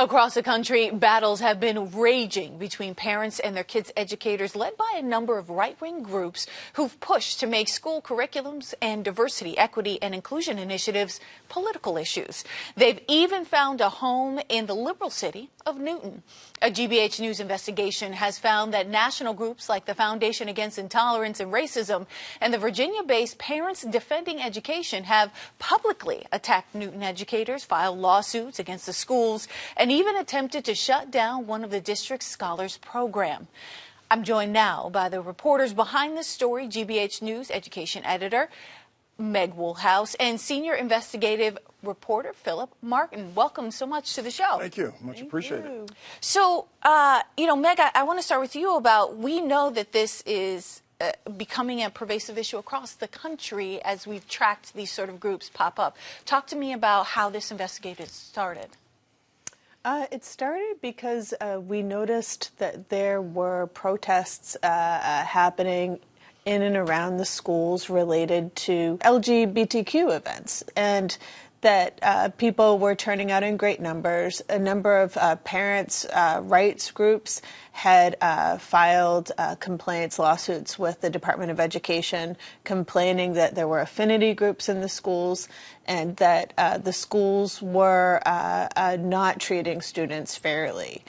Across the country, battles have been raging between parents and their kids' educators, led by a number of right-wing groups who've pushed to make school curriculums and diversity, equity, and inclusion initiatives political issues. They've even found a home in the liberal city of Newton. A GBH News investigation has found that national groups like the Foundation Against Intolerance and Racism and the Virginia-based Parents Defending Education have publicly attacked Newton educators, filed lawsuits against the schools, and even attempted to shut down one of the district's scholars program. I'm joined now by the reporters behind this story, GBH News education editor Meg Woolhouse and senior investigative reporter Philip Martin. Welcome so much to the show. Thank you. Much appreciated. So, Meg, I want to start with you about, we know that this is becoming a pervasive issue across the country as we've tracked these sort of groups pop up. Talk to me about how this investigation started. It started because we noticed that there were protests happening in and around the schools related to LGBTQ events, and that people were turning out in great numbers. A number of parents' rights groups had filed complaints, lawsuits with the Department of Education, complaining that there were affinity groups in the schools and that the schools were not treating students fairly.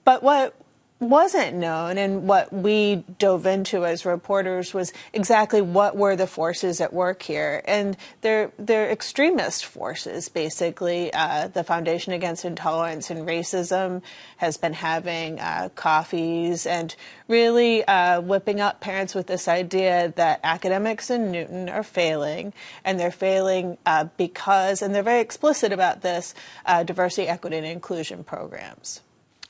But what wasn't known, and what we dove into as reporters, was exactly what were the forces at work here. And they're extremist forces, basically. The Foundation Against Intolerance and Racism has been having coffees and really whipping up parents with this idea that academics in Newton are failing, and they're failing because, and they're very explicit about this, diversity, equity, and inclusion programs.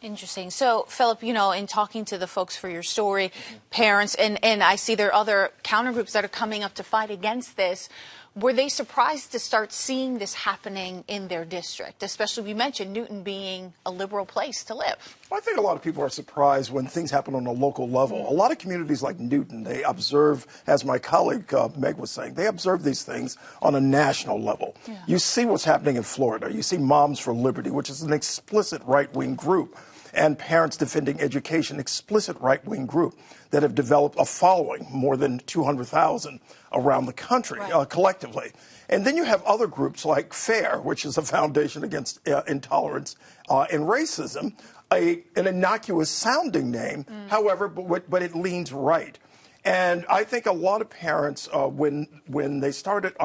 Interesting. So, Philip, in talking to the folks for your story, parents, and I see there are other countergroups that are coming up to fight against this, were they surprised to start seeing this happening in their district, especially, we mentioned Newton being a liberal place to live? Well, I think a lot of people are surprised when things happen on a local level. A lot of communities like Newton, they observe, as my colleague Meg was saying, they observe these things on a national level. Yeah. You see what's happening in Florida. You see Moms for Liberty, which is an explicit right-wing group, and Parents Defending Education, explicit right-wing group that have developed a following, more than 200,000 around the country, right, collectively. And then you have other groups like FAIR, which is a Foundation Against Intolerance and Racism, an innocuous sounding name, however, but it leans right. And I think a lot of parents, when they started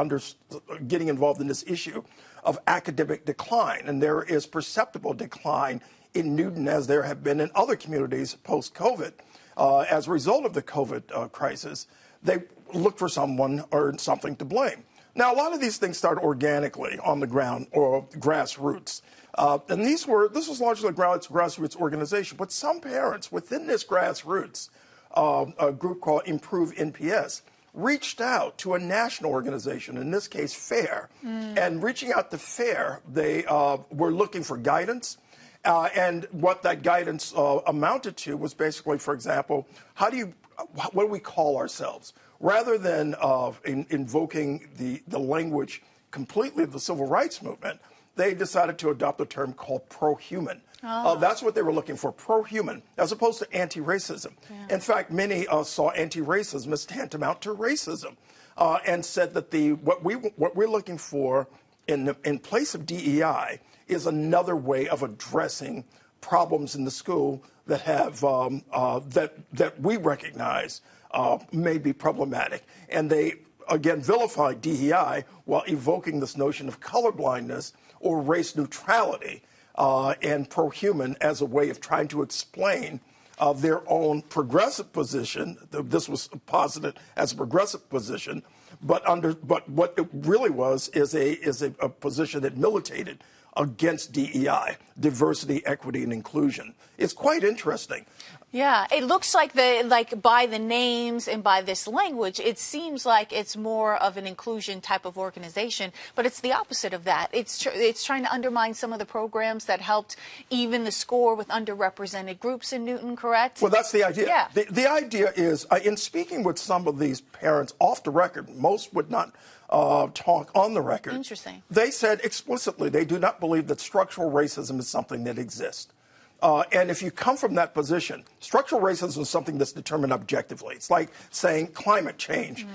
getting involved in this issue of academic decline, and there is perceptible decline in Newton, as there have been in other communities post-COVID, as a result of the COVID crisis, they look for someone or something to blame. Now, a lot of these things start organically on the ground or grassroots. And this was largely a grassroots organization. But some parents within this grassroots, a group called Improve NPS, reached out to a national organization, in this case FAIR. And reaching out to FAIR, they were looking for guidance. And what that guidance amounted to was basically, for example, what do we call ourselves? Rather than invoking the language completely of the civil rights movement, they decided to adopt a term called pro-human. That's what they were looking for, pro-human, as opposed to anti-racism. Yeah. In fact, many saw anti-racism as tantamount to racism, and said that what we're looking for in place of DEI is another way of addressing problems in the school that have that we recognize may be problematic. And they, again, vilify DEI while evoking this notion of colorblindness or race neutrality and pro-human as a way of trying to explain their own progressive position. This was posited as a progressive position, but what it really was is a position that militated against DEI, diversity, equity, and inclusion. It's quite interesting. Yeah, it looks like by the names and by this language, it seems like it's more of an inclusion type of organization, but it's the opposite of that. It's trying to undermine some of the programs that helped even the score with underrepresented groups in Newton, correct? Well, that's the idea. Yeah. The idea is, in speaking with some of these parents off the record, most would not talk on the record. Interesting. They said explicitly they do not believe that structural racism is something that exists. And if you come from that position, structural racism is something that's determined objectively. It's like saying climate change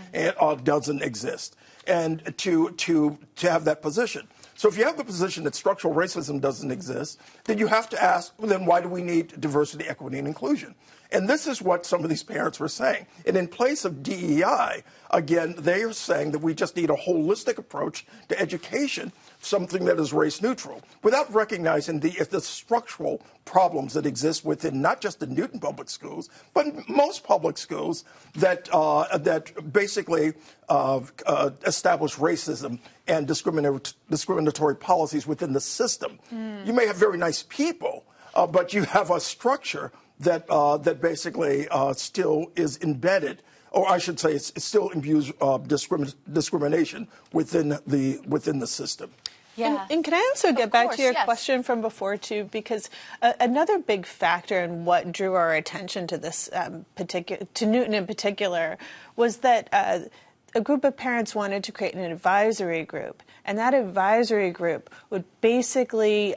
doesn't exist. And to have that position. So if you have the position that structural racism doesn't exist, then you have to ask, well, then why do we need diversity, equity, and inclusion? And this is what some of these parents were saying. And in place of DEI, again, they are saying that we just need a holistic approach to education, something that is race neutral, without recognizing the structural problems that exist within not just the Newton public schools, but most public schools that basically establish racism and discriminatory policies within the system. You may have very nice people, but you have a structure that basically still is embedded, or I should say, it still imbues discrimination within the system. Yeah. And can I also get back to your yes. question from before, too? Because another big factor in what drew our attention to this to Newton in particular was that a group of parents wanted to create an advisory group. And that advisory group would basically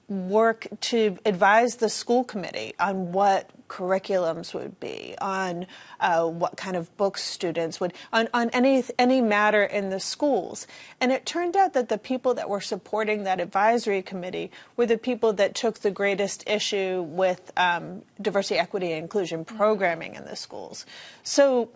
work to advise the school committee on what curriculums would be, on what kind of books students would, on any matter in the schools. And it turned out that the people that were supporting that advisory committee were the people that took the greatest issue with diversity, equity, and inclusion programming in the schools. So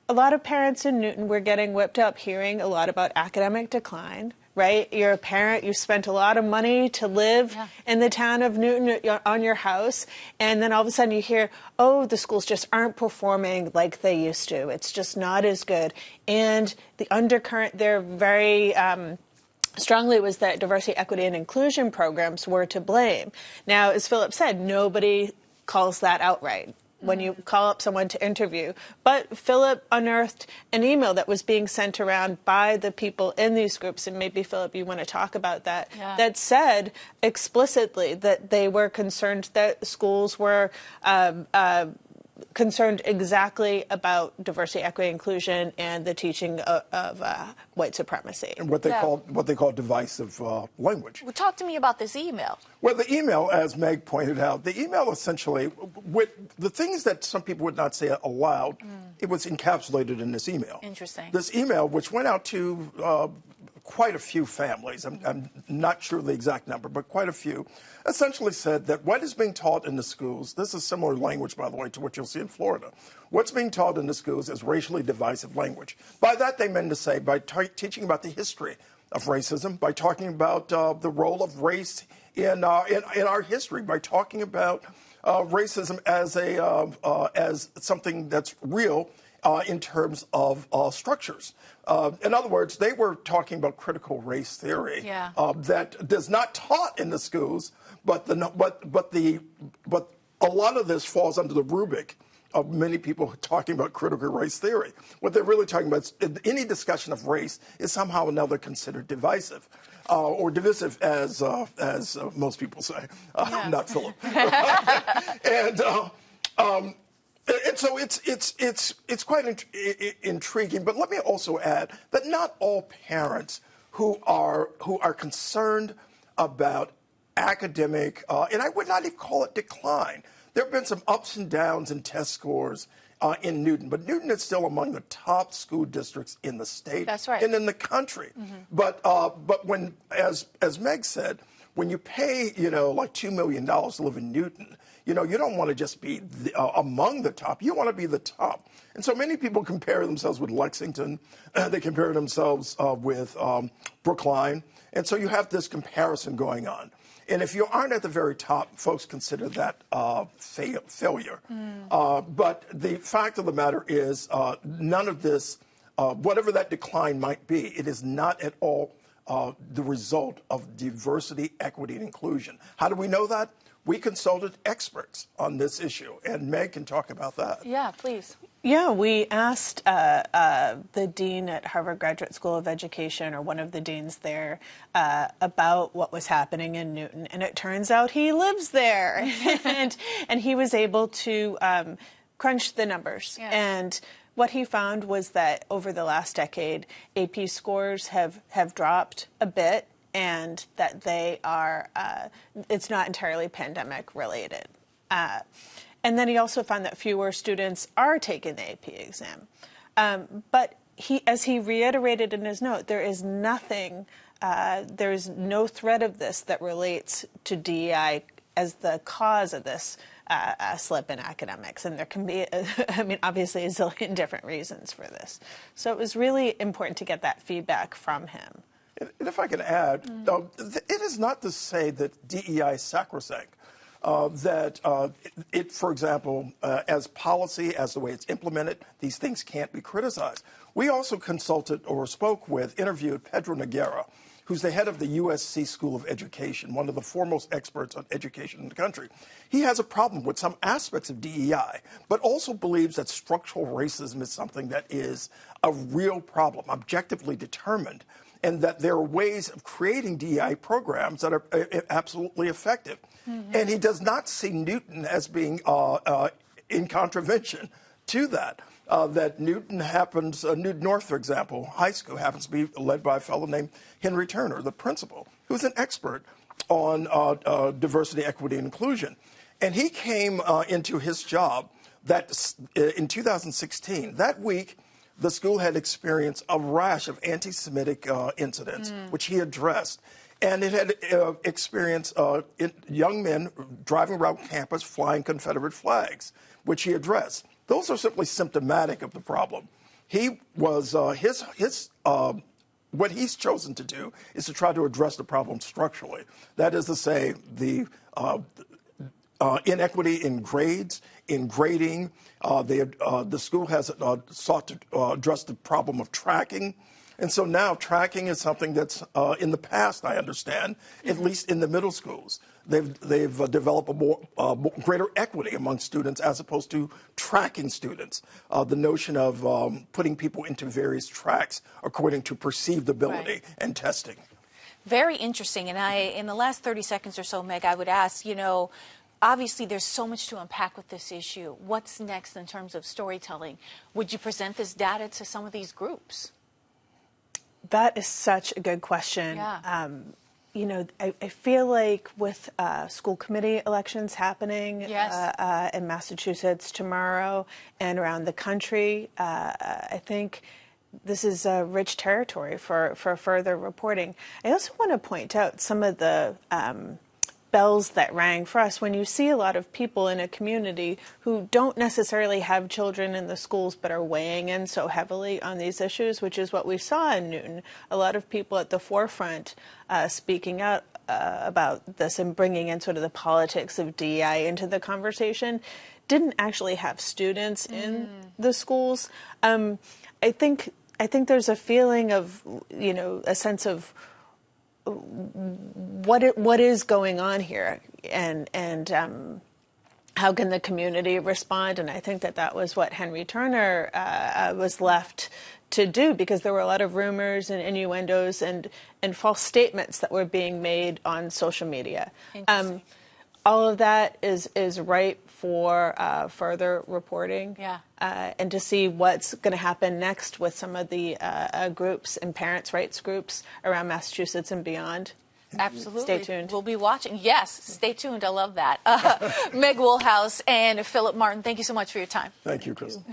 a lot of parents in Newton were getting whipped up hearing a lot about academic decline. Right? You're a parent, you spent a lot of money to live in the town of Newton on your house, and then all of a sudden you hear, oh, the schools just aren't performing like they used to. It's just not as good. And the undercurrent there very strongly was that diversity, equity, and inclusion programs were to blame. Now, as Philip said, nobody calls that outright when you call up someone to interview. But Philip unearthed an email that was being sent around by the people in these groups, and maybe, Philip, you want to talk about that, that said explicitly that they were concerned that schools were concerned exactly about diversity, equity, inclusion, and the teaching of white supremacy. And what they call divisive language. Well, talk to me about this email. Well, the email, as Meg pointed out, the email essentially, with the things that some people would not say aloud, it was encapsulated in this email. Interesting. This email, which went out to quite a few families, I'm not sure the exact number, but quite a few, essentially said that what is being taught in the schools, this is similar language, by the way, to what you'll see in Florida. What's being taught in the schools is racially divisive language. By that, they meant to say, by teaching about the history of racism, by talking about the role of race in our history, by talking about racism as something that's real in terms of structures. In other words, they were talking about critical race theory that is not taught in the schools, but a lot of this falls under the rubric of many people talking about critical race theory. What they're really talking about is any discussion of race is somehow or another considered divisive. Or divisive, as most people say, not Philip. And so it's quite intriguing. But let me also add that not all parents who are concerned about academic, and I would not even call it decline. There have been some ups and downs in test scores in Newton, but Newton is still among the top school districts in the state. That's right. And in the country. But when, as Meg said, when you pay, like $2 million to live in Newton, you don't want to just be among the top. You want to be the top. And so many people compare themselves with Lexington. They compare themselves with Brookline. And so you have this comparison going on. And if you aren't at the very top, folks consider that failure. But the fact of the matter is none of this, whatever that decline might be, it is not at all the result of diversity, equity, and inclusion. How do we know that? We consulted experts on this issue, and Meg can talk about that. Yeah, please. Yeah, we asked the dean at Harvard Graduate School of Education, or one of the deans there, about what was happening in Newton, and it turns out he lives there, and he was able to crunch the numbers and what he found was that over the last decade, AP scores have dropped a bit, and that they are, it's not entirely pandemic related. And then he also found that fewer students are taking the AP exam. But as he reiterated in his note, there is nothing, there is no thread of this that relates to DEI as the cause of this slip in academics. And there can be, I mean, obviously a zillion different reasons for this. So it was really important to get that feedback from him. And if I can add, it is not to say that DEI is sacrosanct. That it, for example, as policy, as the way it's implemented, these things can't be criticized. We also consulted or spoke with, interviewed Pedro Noguera, who's the head of the USC School of Education, one of the foremost experts on education in the country. He has a problem with some aspects of DEI, but also believes that structural racism is something that is a real problem, objectively determined, and that there are ways of creating DEI programs that are absolutely effective. And he does not see Newton as being in contravention to that. That Newton happens, Newton North, for example, high school happens to be led by a fellow named Henry Turner, the principal, who's an expert on diversity, equity, and inclusion. And he came into his job that in 2016. That week, the school had experienced a rash of anti-Semitic incidents, which he addressed. And it had experienced young men driving around campus flying Confederate flags, which he addressed. Those are simply symptomatic of the problem. He was what he's chosen to do is to try to address the problem structurally. That is to say, the inequity in grades, in grading. The school has sought to address the problem of tracking. And so now tracking is something that's in the past, I understand, at least in the middle schools. They've developed a more greater equity among students as opposed to tracking students. The notion of putting people into various tracks according to perceived ability and testing. Very interesting. And in the last 30 seconds or so, Meg, I would ask, obviously there's so much to unpack with this issue. What's next in terms of storytelling? Would you present this data to some of these groups? That is such a good question. Yeah. I feel like with school committee elections happening in Massachusetts tomorrow and around the country, I think this is rich territory for further reporting. I also want to point out some of the bells that rang for us when you see a lot of people in a community who don't necessarily have children in the schools but are weighing in so heavily on these issues, which is what we saw in Newton. A lot of people at the forefront speaking out about this and bringing in sort of the politics of DEI into the conversation didn't actually have students in the schools. I think there's a feeling of, a sense of what is going on here, and how can the community respond? And I think that was what Henry Turner was left to do, because there were a lot of rumors and innuendos and false statements that were being made on social media. All of that is ripe for further reporting, and to see what's going to happen next with some of the groups and parents' rights groups around Massachusetts and beyond. Absolutely. Stay tuned. We'll be watching. Yes, stay tuned. I love that. Meg Woolhouse and Philip Martin, thank you so much for your time. Thank you, Kristen.